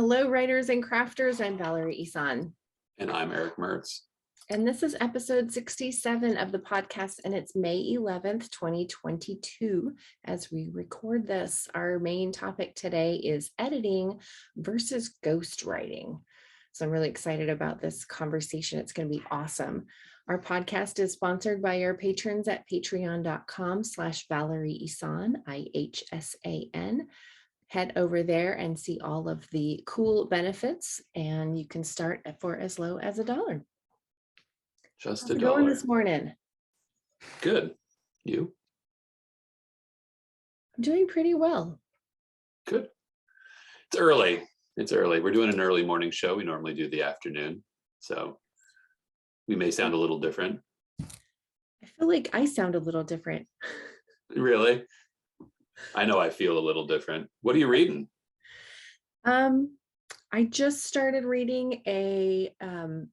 Hello, writers and crafters. I'm Valerie Isan. And I'm Eric Mertz. And this is episode 67 of the podcast, and it's May 11th, 2022. As we record this, our main topic today is editing versus ghostwriting. So I'm really excited about this conversation. It's going to be awesome. Our podcast is sponsored by our patrons at patreon.com/Valerie Isan, IHSAN. Head over there and see all of the cool benefits, and you can start for as low as $1. Just How's a it going dollar. this morning? Good. You? I'm doing pretty well. Good. It's early. We're doing an early morning show. We normally do the afternoon, so we may sound a little different. I feel like I sound a little different. Really? I know I feel a little different. What are you reading? I just started reading a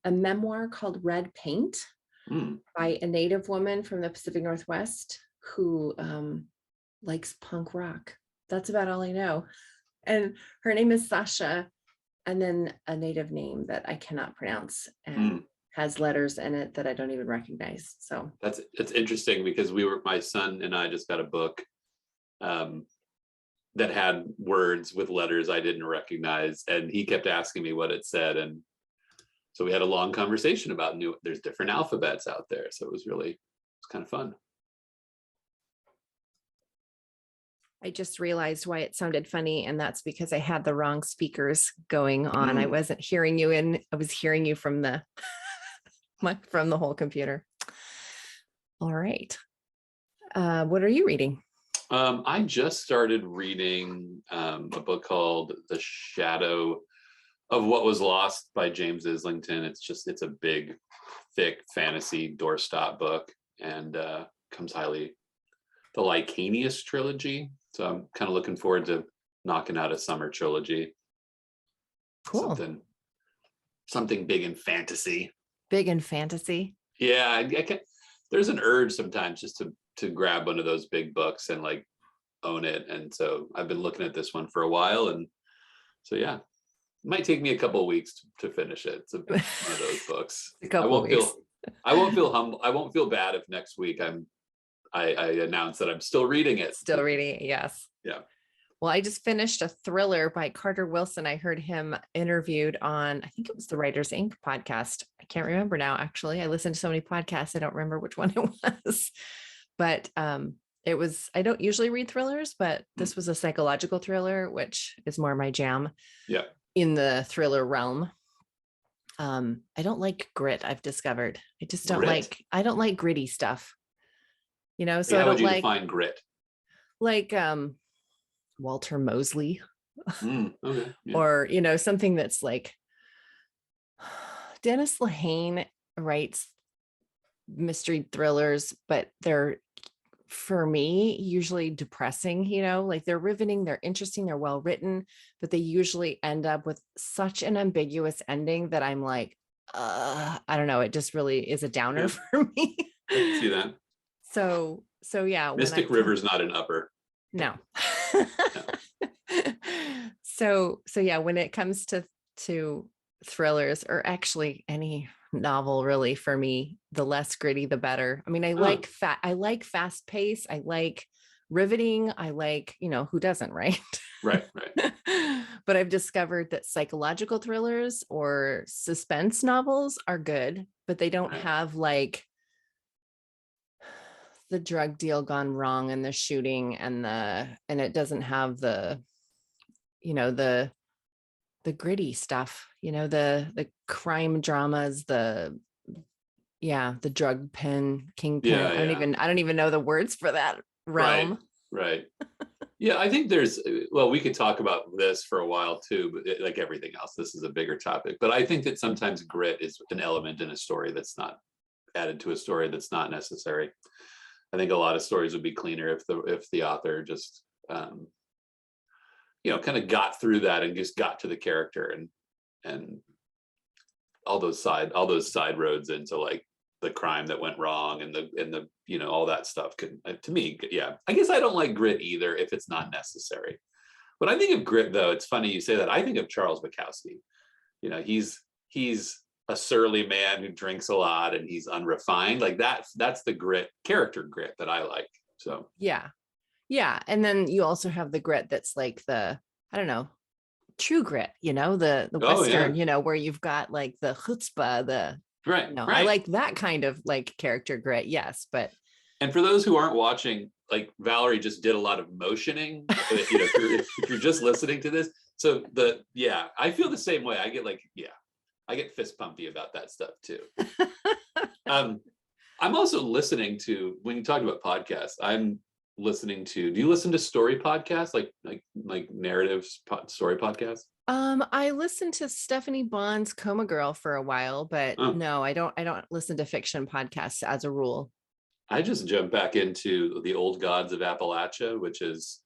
memoir called Red Paint by a Native woman from the Pacific Northwest who likes punk rock. That's about all I know. And her name is Sasha, and then a Native name that I cannot pronounce and has letters in it that I don't even recognize. So that's interesting because my son and I just got a book that had words with letters I didn't recognize, and he kept asking me what it said, and so we had a long conversation about there's different alphabets out there, so it was kind of fun. I just realized why it sounded funny, and that's because I had the wrong speakers going on. I wasn't hearing you I was hearing you from the from the whole computer. All right. What are you reading? I just started reading a book called The Shadow of What Was Lost by James Islington. It's a big, thick fantasy doorstop book, and comes highly the Lycanius trilogy. So I'm kind of looking forward to knocking out a summer trilogy. Cool. Something big in fantasy. Big in fantasy? Yeah, there's an urge sometimes just to grab one of those big books and like own it. And so I've been looking at this one for a while. And so, yeah, it might take me a couple of weeks to finish it. It's one of those books. I won't feel humble. I won't feel bad if next week I announce that I'm still reading it. Still reading it, yes. Yeah. Well, I just finished a thriller by Carter Wilson. I heard him interviewed on, I think it was the Writers Inc. podcast. I can't remember now, actually. I listened to so many podcasts, I don't remember which one it was. But it was, I don't usually read thrillers, but this was a psychological thriller, which is more my jam. Yeah. In the thriller realm. I don't like grit, I've discovered. I just don't I don't like gritty stuff. So how would you define grit? Like Walter Mosley. Okay. Yeah. Or, something that's like Dennis Lehane writes mystery thrillers, but they're, for me, usually depressing, like they're riveting, they're interesting, they're well written, but they usually end up with such an ambiguous ending that I'm like, I don't know. It just really is a downer for me. I can see that. So yeah. Mystic River's not an upper. No. So yeah, when it comes to thrillers, or actually any novel really, for me, the less gritty the better. I mean, I like fast pace, I like riveting, I like, who doesn't, right? Right. But I've discovered that psychological thrillers or suspense novels are good, but they don't have like the drug deal gone wrong and the shooting and it doesn't have the gritty stuff, the crime dramas, the drug kingpin. Yeah. I don't even know the words for that realm. Right. Yeah, I think we could talk about this for a while too, but like everything else, this is a bigger topic. But I think that sometimes grit is an element in a story that's not added to a story that's not necessary. I think a lot of stories would be cleaner if the author just kind of got through that and just got to the character and all those side roads into like the crime that went wrong and the all that stuff can, to me, yeah. I guess I don't like grit either if it's not necessary. When I think of grit, though, it's funny you say that. I think of Charles Bukowski. You know, he's a surly man who drinks a lot and he's unrefined. Like that's the grit, character grit that I like. So Yeah. And then you also have the grit that's like the, I don't know, true grit, the Western, where you've got like the chutzpah, right. I like that kind of like character grit. Yes. But and for those who aren't watching, like Valerie just did a lot of motioning, if you're just listening to this. So I feel the same way. I get fist pumpy about that stuff too. I'm also listening to, when you talk about podcasts, I'm listening to, do you listen to story podcasts, like narratives, story podcasts? I listened to Stephanie Bond's Coma Girl for a while, but no, I don't listen to fiction podcasts as a rule. I just jumped back into The Old Gods of Appalachia, which is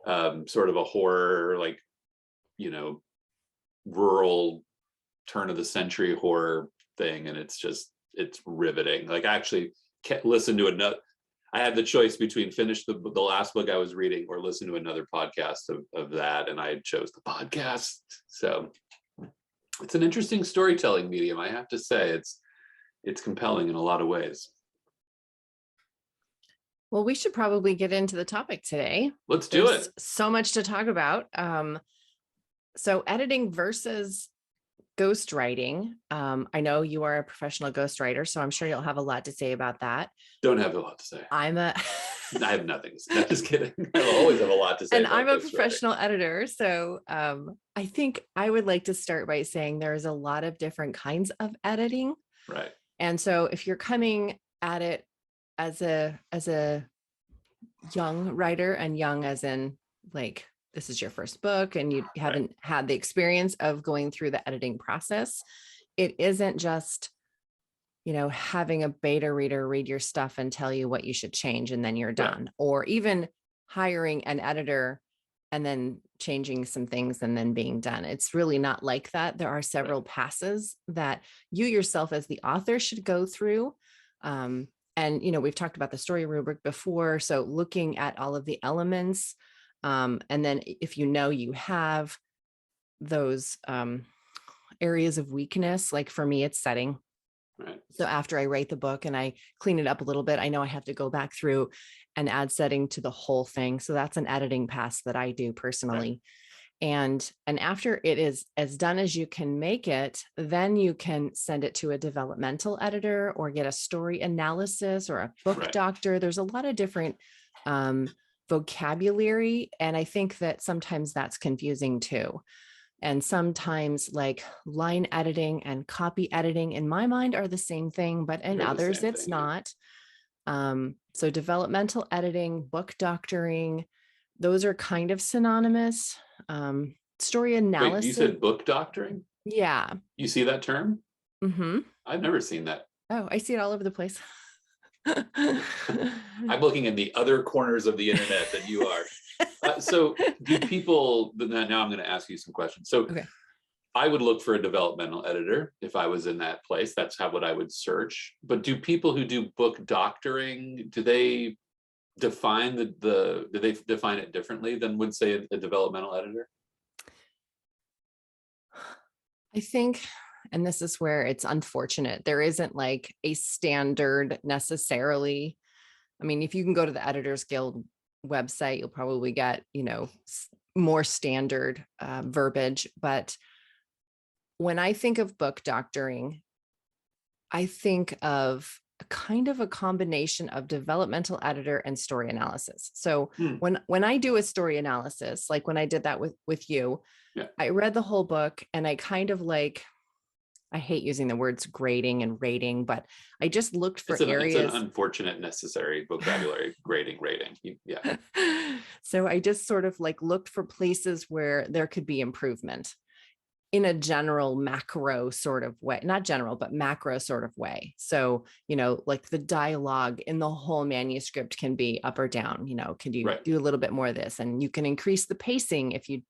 sort of a horror, like, rural turn of the century horror thing. And it's riveting. Like, I actually can't listen to another. I had the choice between finish the last book I was reading or listen to another podcast of that. And I chose the podcast. So it's an interesting storytelling medium. I have to say it's compelling in a lot of ways. Well, we should probably get into the topic today. Let's do it. So much to talk about. So editing versus ghostwriting. I know you are a professional ghostwriter, so I'm sure you'll have a lot to say about that. Don't have a lot to say. I have nothing to say. I'm just kidding. I'll always have a lot to say. And I'm a professional editor. So I think I would like to start by saying there's a lot of different kinds of editing. Right. And so if you're coming at it as a young writer, and young as in like this is your first book and you haven't had the experience of going through the editing process, it isn't just having a beta reader read your stuff and tell you what you should change and then you're done, or even hiring an editor and then changing some things and then being done. It's really not like that. There are several passes that you yourself as the author should go through. And, we've talked about the story rubric before. So looking at all of the elements, and then if you have those areas of weakness, like for me, it's setting. Right. So after I write the book and I clean it up a little bit, I know I have to go back through and add setting to the whole thing. So that's an editing pass that I do personally. Right. And after it is as done as you can make it, then you can send it to a developmental editor or get a story analysis or a book doctor. There's a lot of different vocabulary. And I think that sometimes that's confusing too. And sometimes like line editing and copy editing in my mind are the same thing, but in others it's not. So developmental editing, book doctoring, those are kind of synonymous. Story analysis. Wait, you said book doctoring? Yeah. You see that term? Mm-hmm. I've never seen that. Oh, I see it all over the place. I'm looking in the other corners of the internet than you are. So do people, now I'm going to ask you some questions. So I would look for a developmental editor if I was in that place. That's what I would search. But do people who do book doctoring, do they define do they define it differently than would say a developmental editor? I think, and this is where it's unfortunate, there isn't like a standard necessarily. I mean, if you can go to the Editors Guild website, you'll probably get, more standard verbiage. But when I think of book doctoring, I think of kind of a combination of developmental editor and story analysis. So when I do a story analysis, like when I did that with you, I read the whole book and I kind of like, I hate using the words grading and rating, but I just looked for areas. It's an unfortunate, necessary vocabulary, grading, rating. Yeah. So I just sort of like looked for places where there could be improvement in a general macro sort of way, not general, but macro sort of way. So, like the dialogue in the whole manuscript can be up or down, can you do a little bit more of this? And you can increase the pacing if you,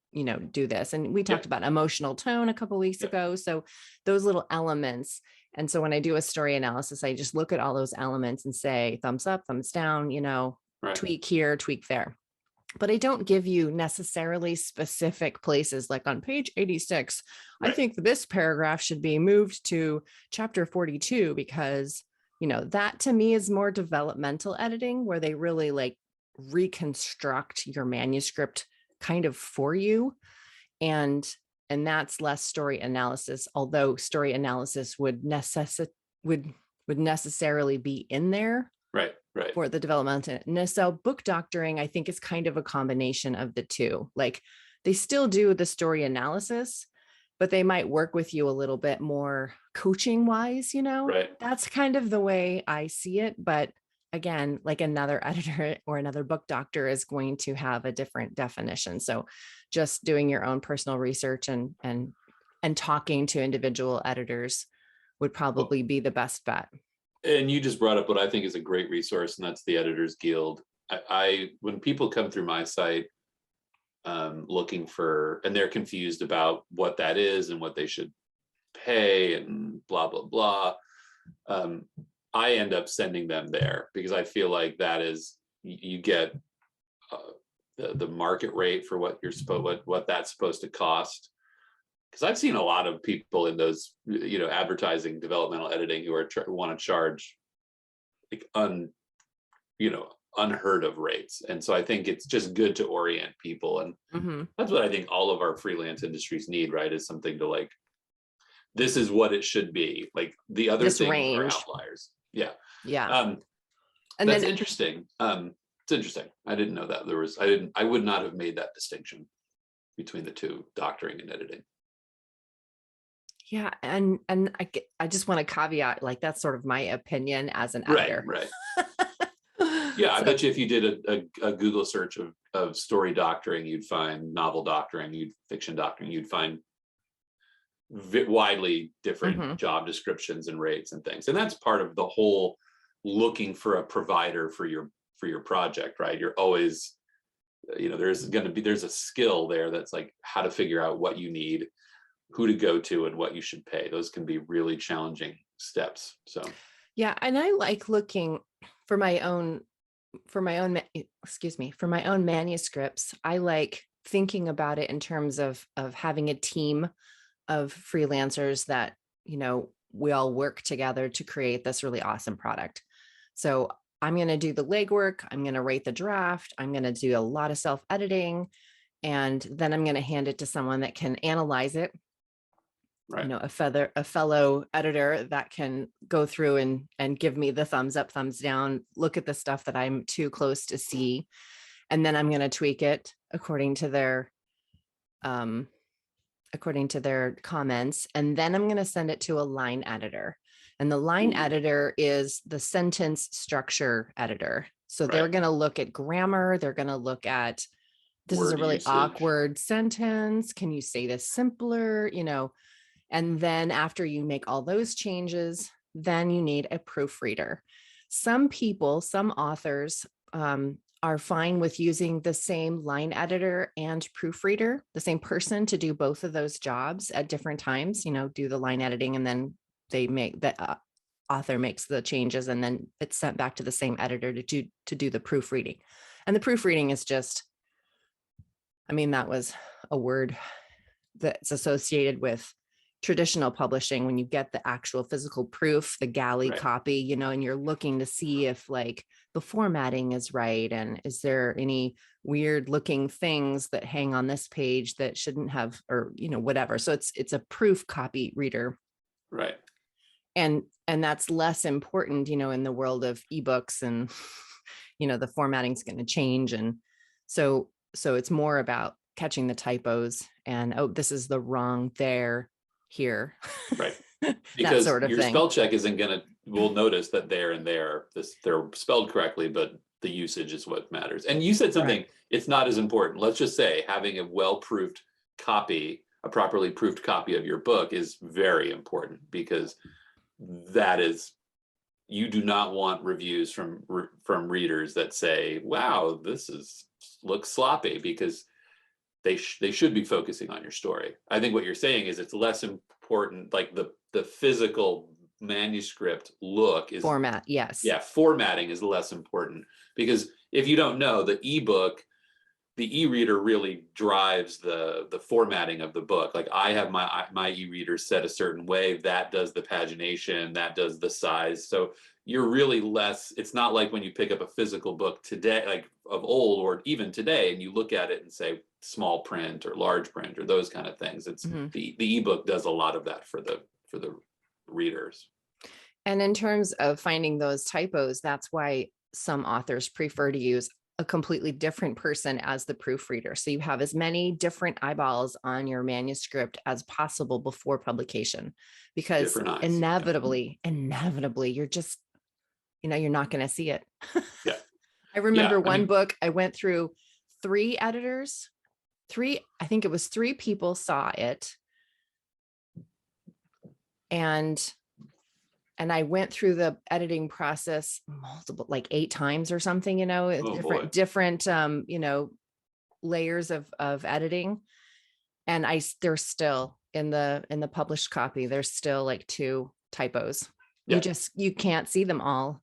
do this. And we talked about emotional tone a couple of weeks ago. So those little elements. And so when I do a story analysis, I just look at all those elements and say, thumbs up, thumbs down, tweak here, tweak there. but I don't give you necessarily specific places. Like on page 86, I Right. think this paragraph should be moved to chapter 42, because, you know, that to me is more developmental editing, where they really like reconstruct your manuscript kind of for you. And that's less story analysis, although story analysis would necessarily be in there Right. Right. for the development. And so book doctoring, I think, is kind of a combination of the two. Like they still do the story analysis, but they might work with you a little bit more coaching wise, you know. Right. That's kind of the way I see it. But again, like another editor or another book doctor is going to have a different definition. So just doing your own personal research and talking to individual editors would probably be the best bet. And you just brought up what I think is a great resource, and that's the Editors Guild. I when people come through my site looking for, and they're confused about what that is and what they should pay and blah, blah, blah. I end up sending them there because I feel like that is, you get the market rate for what you're supposed, what that's supposed to cost. Because I've seen a lot of people in those, you know, advertising, developmental editing, who are want to charge like unheard of rates. And so I think it's just good to orient people. And that's what I think all of our freelance industries need, right? Is something to like, this is what it should be. Like the other This things range. are outliers. Yeah. Yeah. And that's then interesting. It's interesting. I didn't know that I would not have made that distinction between the two, doctoring and editing. yeah, and I just want to caveat, like that's sort of my opinion as an editor. Right. Yeah, I So- bet you if you did a Google search of story doctoring, you'd find novel doctoring, fiction doctoring, you'd find widely different job descriptions and rates and things. And that's part of the whole looking for a provider for your project, right? You're always, you know, there's a skill there that's like how to figure out what you need, who to go to, and what you should pay. Those can be really challenging steps. So yeah, and I like looking for my own manuscripts. I like thinking about it in terms of having a team of freelancers that, you know, we all work together to create this really awesome product. So I'm going to do the legwork. I'm going to write the draft. I'm going to do a lot of self-editing, and then I'm going to hand it to someone that can analyze it. right. You know, a fellow editor that can go through and give me the thumbs up, thumbs down, look at the stuff that I'm too close to see. And then I'm going to tweak it according to their comments. And then I'm going to send it to a line editor. And the line editor is the sentence structure editor. So they're going to look at grammar. They're going to look at, this is a really awkward sentence. Can you say this simpler? You know, and then after you make all those changes, then you need a proofreader. Some authors are fine with using the same line editor and proofreader, the same person, to do both of those jobs at different times, you know, do the line editing, and then the author makes the changes, and then it's sent back to the same editor to do the proofreading. And the proofreading is just, I mean, that was a word that's associated with traditional publishing. When you get the actual physical proof, the galley copy, you know, and you're looking to see if like the formatting is right, and is there any weird looking things that hang on this page that shouldn't have, or, you know, whatever. So it's a proof copy reader. Right. And that's less important, you know, in the world of ebooks, and, you know, the formatting is going to change. And so it's more about catching the typos and, oh, this is the wrong there, here. Right. That Because sort of your thing. spell check will notice that there and there, they're spelled correctly, but the usage is what matters. And you said something, it's not as important. Let's just say having a well-proofed copy, a properly proofed copy of your book is very important, because that is, you do not want reviews from readers that say, wow, looks sloppy, because they should be focusing on your story. I think what you're saying is it's less important, like the physical manuscript look is format. Yes. Yeah, formatting is less important, because if you don't know, the ebook the e-reader really drives the formatting of the book. Like I have my e-reader set a certain way, that does the pagination, that does the size. So you're really less, it's not like when you pick up a physical book today, like of old or even today, and you look at it and say small print or large print or those kind of things. It's the ebook does a lot of that for the readers. And in terms of finding those typos, that's why some authors prefer to use a completely different person as the proofreader. So you have as many different eyeballs on your manuscript as possible before publication, because inevitably, you're just, you're not going to see it. Yeah. I remember one book, I went through 3 editors, I think it was 3 people saw it. And I went through the editing process multiple, like 8 times or something, different, layers of editing. And there's still in the published copy, there's still like 2 typos. You can't see them all.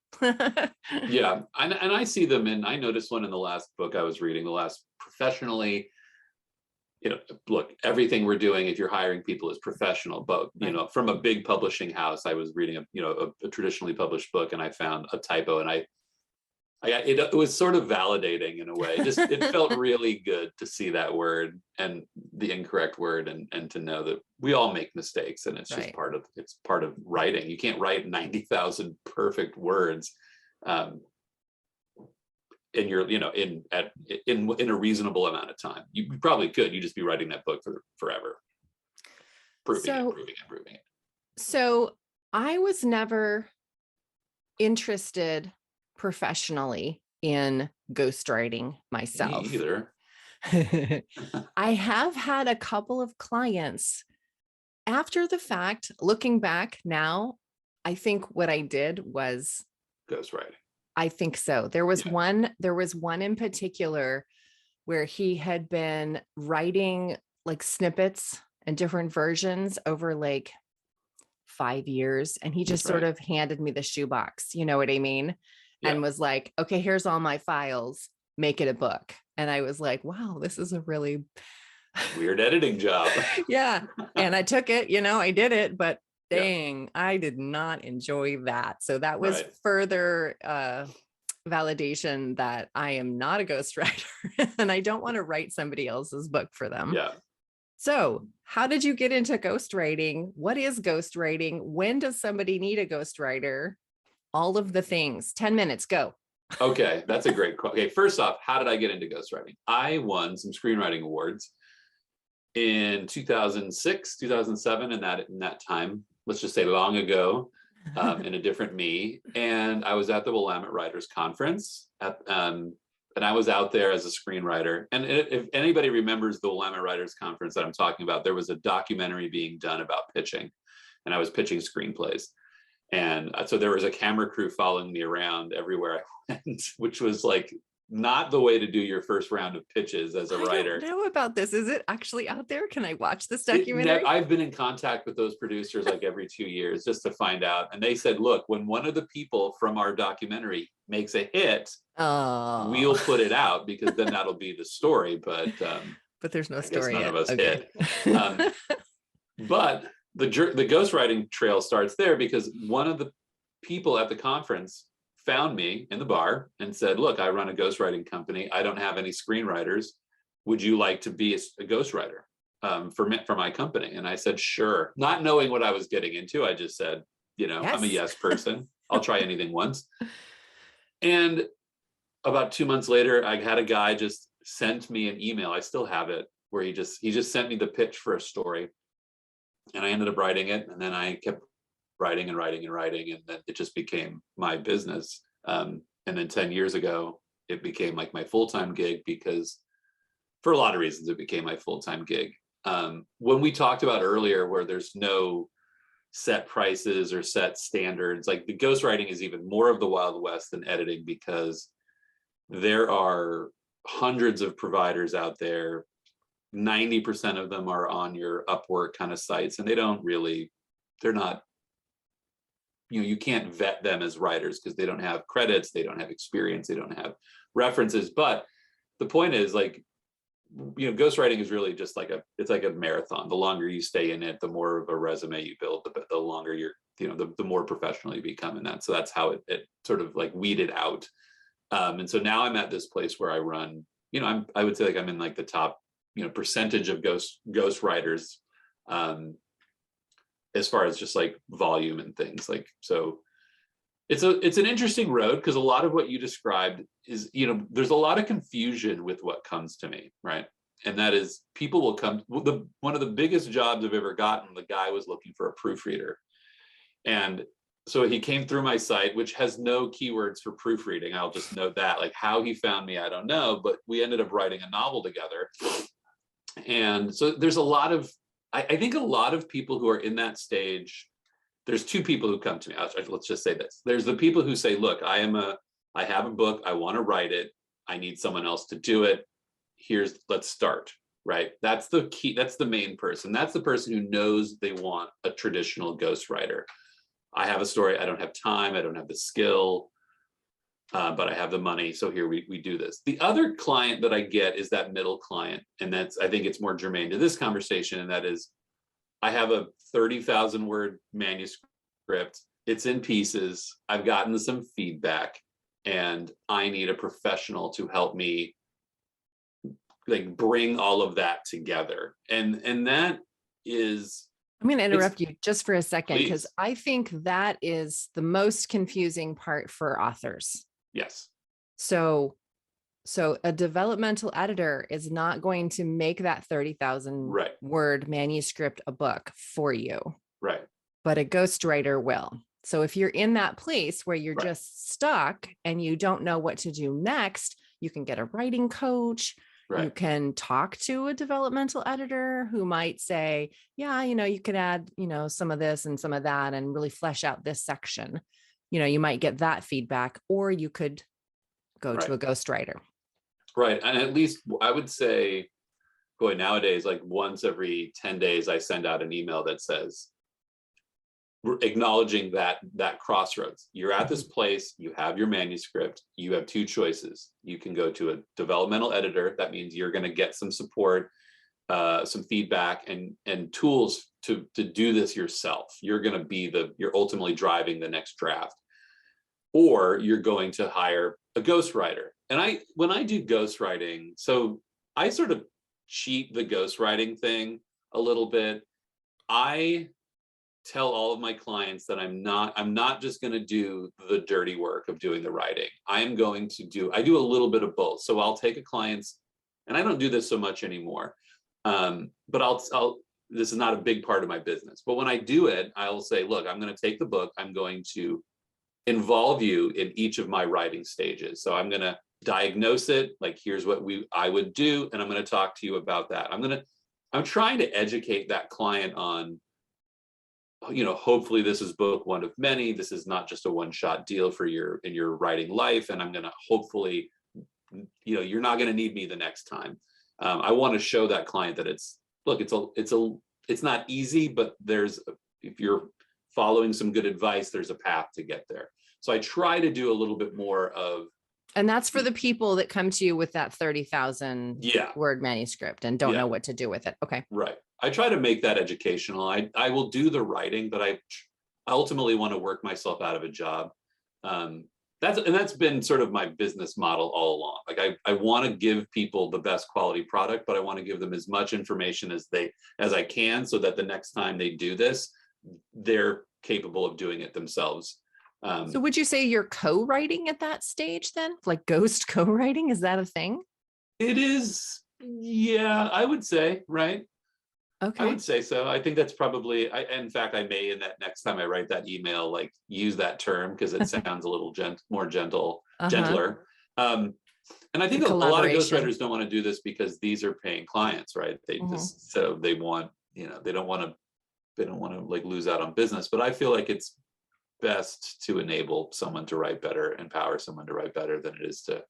Yeah. And I see them I noticed one in the last book I was reading, the last professionally. Look, everything we're doing, if you're hiring people, is professional. But from a big publishing house, I was reading a traditionally published book, and I found a typo, and it was sort of validating in a way. It felt really good to see that word and the incorrect word, and to know that we all make mistakes, and it's just part of writing. You can't write 90,000 perfect words. And you're in a reasonable amount of time. You probably could. You just be writing that book for forever, proving it. So I was never interested professionally in ghostwriting myself. Me either. I have had a couple of clients after the fact. Looking back now, I think what I did was ghostwriting. I think so. There was one in particular where he had been writing like snippets and different versions over like 5 years. And he just sort of handed me the shoebox, you know what I mean? Yeah. And was like, okay, here's all my files, make it a book. And I was like, wow, this is a really weird editing job. Yeah. And I took it, I did it, but dang, I did not enjoy that. So that was further validation that I am not a ghostwriter and I don't want to write somebody else's book for them. Yeah. So how did you get into ghostwriting? What is ghostwriting? When does somebody need a ghostwriter? All of the things. 10 minutes, go. Okay, that's a great question. Okay, first off, how did I get into ghostwriting? I won some screenwriting awards in 2006, 2007, in that time. Let's just say long ago, in a different me. And I was at the Willamette Writers Conference, and I was out there as a screenwriter. And if anybody remembers the Willamette Writers Conference that I'm talking about, there was a documentary being done about pitching, and I was pitching screenplays. And so there was a camera crew following me around everywhere I went, which was like not the way to do your first round of pitches as a writer. I don't know about this. Is it actually out there? Can I watch this documentary? I've been in contact with those producers like every 2 years just to find out. And they said, look, when one of the people from our documentary makes a hit, we'll put it out, because then that'll be the story. But there's no story yet. None of us hit. But the ghostwriting trail starts there, because one of the people at the conference found me in the bar and said, look, I run a ghostwriting company. I don't have any screenwriters. Would you like to be a ghostwriter for my company? And I said, sure. Not knowing what I was getting into, I just said, yes. I'm a yes person. I'll try anything once. And about 2 months later, I had a guy just sent me an email. I still have it, where he just sent me the pitch for a story. And I ended up writing it. And then I kept writing, and then it just became my business. And then 10 years ago, it became like my full-time gig, because for a lot of reasons, it became my full-time gig. When we talked about earlier, where there's no set prices or set standards, like the ghostwriting is even more of the Wild West than editing, because there are hundreds of providers out there. 90% of them are on your Upwork kind of sites, and they're not, you can't vet them as writers, because they don't have credits, they don't have experience, they don't have references. But the point is, like, ghostwriting is really just like it's like a marathon. The longer you stay in it, the more of a resume you build, the longer you're, the more professional you become in that. So that's how it sort of like weeded out. And so now I'm at this place where I run, I would say like I'm in like the top, percentage of ghost writers, as far as just like volume and things like, so it's an interesting road, because a lot of what you described is, there's a lot of confusion with what comes to me, right? And that is, people will come, one of the biggest jobs I've ever gotten, the guy was looking for a proofreader. And so he came through my site, which has no keywords for proofreading. I'll just note that. Like, how he found me, I don't know, but we ended up writing a novel together. And so there's a lot of, I think a lot of people who are in that stage, there's two people who come to me. Let's just say this. There's the people who say, look, I have a book, I want to write it, I need someone else to do it. Let's start, right? That's the key, that's the main person. That's the person who knows they want a traditional ghostwriter. I have a story, I don't have time, I don't have the skill, but I have the money, so here we do this. The other client that I get is that middle client, and I think it's more germane to this conversation, and that is, I have a 30,000 word manuscript, it's in pieces, I've gotten some feedback, and I need a professional to help me like bring all of that together. And that is, I'm going to interrupt you just for a second, because please. I think that is the most confusing part for authors. Yes. So a developmental editor is not going to make that 30,000 word manuscript a book for you. Right. But a ghostwriter will. So if you're in that place where you're just stuck and you don't know what to do next, you can get a writing coach. You can talk to a developmental editor who might say, yeah, you could add, some of this and some of that and really flesh out this section. You might get that feedback, or you could go to a ghostwriter. Right. And at least I would say, boy, nowadays, like once every 10 days, I send out an email that says, we're acknowledging that crossroads. You're at this place, you have your manuscript, you have two choices. You can go to a developmental editor. That means you're going to get some support, some feedback and tools to do this yourself. You're going to be you're ultimately driving the next draft. Or you're going to hire a ghostwriter. And when I do ghostwriting, so I sort of cheat the ghostwriting thing a little bit. I tell all of my clients that I'm not just going to do the dirty work of doing the writing. I do a little bit of both. So I'll take a client's, and I don't do this so much anymore, but this is not a big part of my business. But when I do it, I'll say, look, I'm going to take the book, I'm going to involve you in each of my writing stages. So I'm going to diagnose it, like here's what I would do, and I'm going to talk to you about that. I'm trying to educate that client on, hopefully this is book one of many. This is not just a one-shot deal in your writing life, and I'm going to hopefully, you're not going to need me the next time. I want to show that client that it's not easy, but if you're following some good advice, there's a path to get there. So I try to do a little bit more of. And that's for the people that come to you with that 30,000 word manuscript and don't know what to do with it. Okay. Right. I try to make that educational. I will do the writing, but I ultimately want to work myself out of a job. That's been sort of my business model all along. Like I want to give people the best quality product, but I want to give them as much information as I can, so that the next time they do this, they're capable of doing it themselves. So would you say you're co-writing at that stage then? Like ghost co-writing, is that a thing? It is. Yeah, I would say, right? Okay. I would say so. I think that's probably, in fact, I may, in that next time I write that email, like use that term, because it sounds a little more gentler. And I think a lot of ghostwriters don't want to do this because these are paying clients, right? They want, they don't want to like lose out on business, but I feel like it's best to enable someone to write better, empower someone to write better, than it is to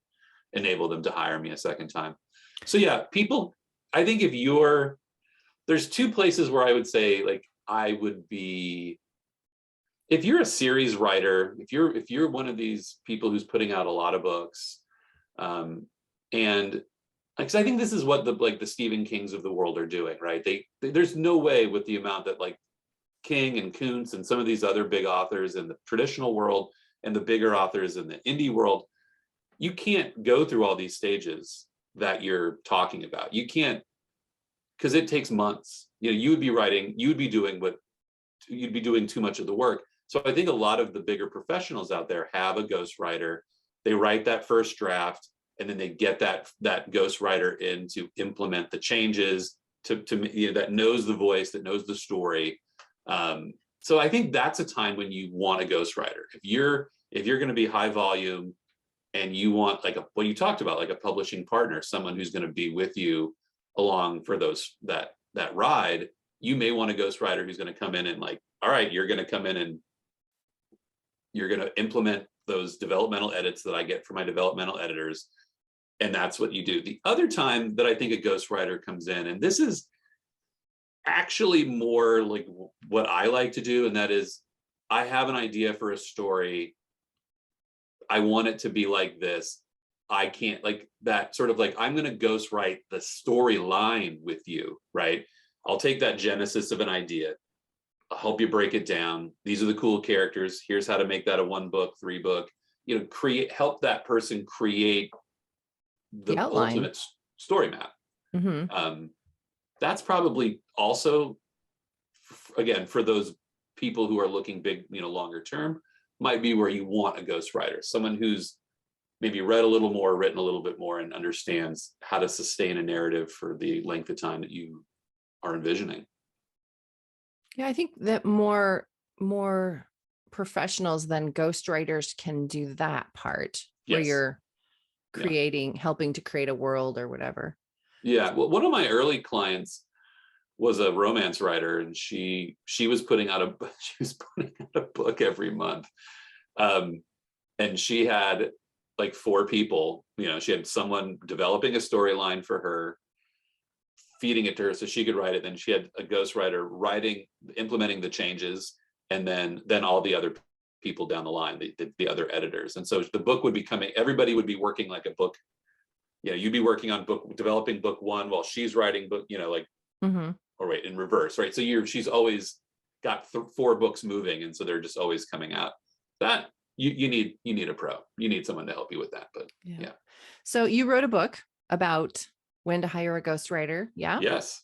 enable them to hire me a second time. So yeah, people, I think there's two places where I would say, like, I would be, if you're a series writer, if you're one of these people who's putting out a lot of books, and because I think this is what the Stephen Kings of the world are doing, right? There's no way with the amount that like King and Kuntz and some of these other big authors in the traditional world and the bigger authors in the indie world, you can't go through all these stages that you're talking about. You can't, because it takes months. You know, you'd be doing too much of the work. So I think a lot of the bigger professionals out there have a ghostwriter. They write that first draft, and then they get that ghostwriter in to implement the changes to that knows the voice, that knows the story. So I think that's a time when you want a ghostwriter. If you're going to be high volume and you want like what you talked about, like a publishing partner, someone who's going to be with you along for that ride, you may want a ghostwriter who's going to come in and like, all right, you're going to come in and you're going to implement those developmental edits that I get from my developmental editors. And that's what you do. The other time that I think a ghostwriter comes in, and this is actually more like what I like to do, and that is I have an idea for a story. I want it to be like this. I can't like that sort of like, I'm going to ghostwrite the storyline with you, right? I'll take that genesis of an idea. I'll help you break it down. These are the cool characters. Here's how to make that a 1-book, 3-book, help that person create the ultimate story map. Mm-hmm. That's probably also, again, for those people who are looking big, longer term, might be where you want a ghostwriter, someone who's maybe read a little more, written a little bit more, and understands how to sustain a narrative for the length of time that you are envisioning. Yeah, I think that more professionals than ghostwriters can do that part where you're helping to create a world or whatever. Yeah. Well, one of my early clients was a romance writer, and she was putting out a book every month. And she had like 4 people, she had someone developing a storyline for her, feeding it to her so she could write it. Then she had a ghostwriter implementing the changes, and then all the other people down the line, the other editors. And so the book would be coming, everybody would be working like a book. You'd be working on developing book 1 while she's writing book, mm-hmm. Or wait, in reverse, right? So she's always got 4 books moving, and so they're just always coming out. That you need a pro. You need someone to help you with that. But yeah. So you wrote a book about when to hire a ghostwriter. Yeah. Yes.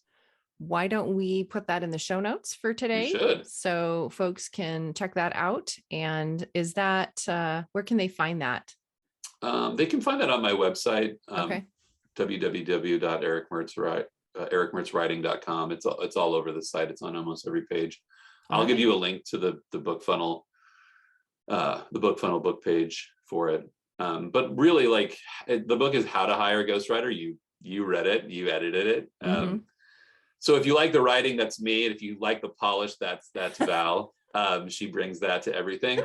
Why don't we put that in the show notes for today? You should. So folks can check that out. And is that where can they find that? They can find that on my website. Okay. www.ericmertzwriting.com. It's all over the site. It's on almost every page. I'll give you a link to the book funnel, book page for it. But really, like, the book is How to Hire a Ghostwriter. You read it, you edited it. Mm-hmm. So if you like the writing, that's me. And if you like the polish, that's Val. She brings that to everything.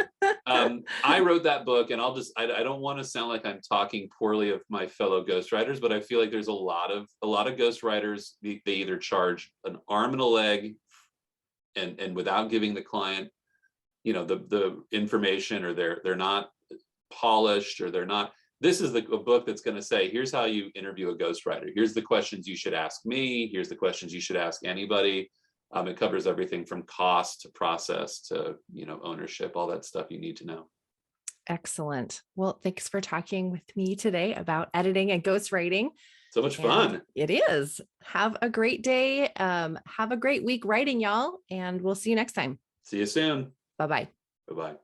I wrote that book, and I don't want to sound like I'm talking poorly of my fellow ghostwriters, but I feel like there's a lot of ghostwriters. They either charge an arm and a leg, and without giving the client, the information, or they're not polished, or they're not. This is a book that's going to say, here's how you interview a ghostwriter. Here's the questions you should ask me. Here's the questions you should ask anybody. It covers everything from cost to process to, ownership, all that stuff you need to know. Excellent. Well, thanks for talking with me today about editing and ghostwriting. So much fun. It is. Have a great day. Have a great week writing, y'all. And we'll see you next time. See you soon. Bye-bye. Bye-bye.